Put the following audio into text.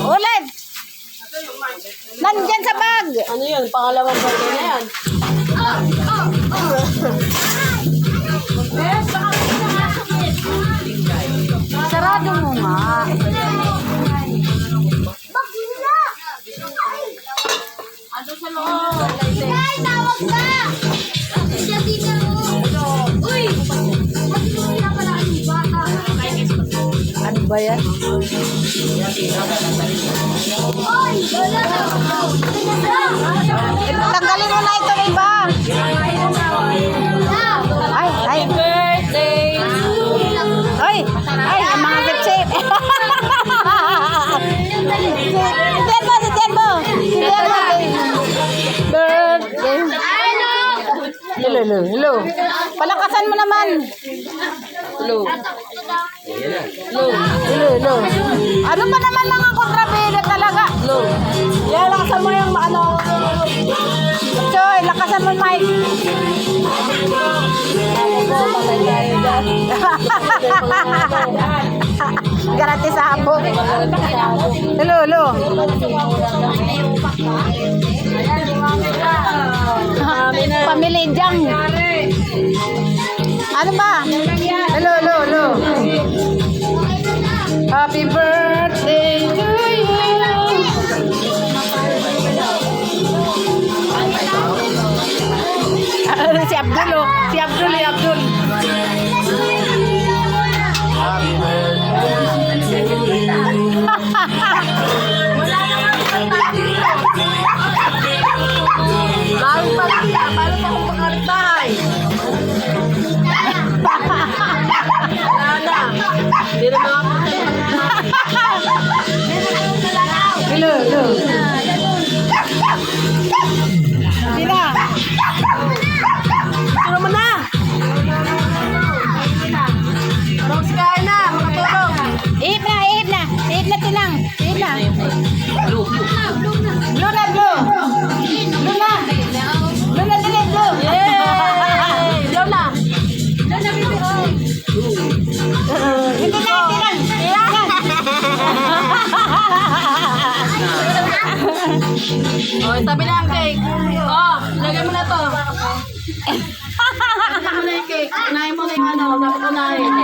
Ulit! Nandyan sa bag! Ano yun? Pangalawang birthday na yan. Sarado mo nga. Ano sa loob? Ay, tawag ka! Siya din na mo. Uy! Mag-inom na pala ang bata. Ano ba yan? Oy! Wala na. Tanggalin mo na ito, iba. Ay, ay. Birthday! Ay, ay, ang mga gipsip. Sitian mo, sitian mo. Sitian mo. Birthday. Hello, hello, hello. Palakasan mo naman. Hello. Hello, hello. Ano ba naman mga kontrabida talaga? Hello. Yan, lakasan mo yung ano. Choy, lakasan mo, Mike. Garanti sa hapon. Hello, hello. Pamilyang. Ano ba? Hello, hello, hello. Happy birthday to you. Si Abdul, oh. Si Abdul, si Abdul. Bago pa lang yan. Paano pa kung pakalit-bahay? Wala na. Hindi na makapunta. Hello, hello. Sina? Tulong mo na! Rose, kain na! Makatulong! Ihip na, ihip na. Ihip na, tinang. Ihip na. Blue na, blue. Blue na. Blue na, dili, blue. Yay! Ilaw na! Hindi na, tinang. Oh, sabi na ang cake. Oh, lagay mo na to. Lagay mo na yung cake. Unahin mo na yung ano. Dapat unahin.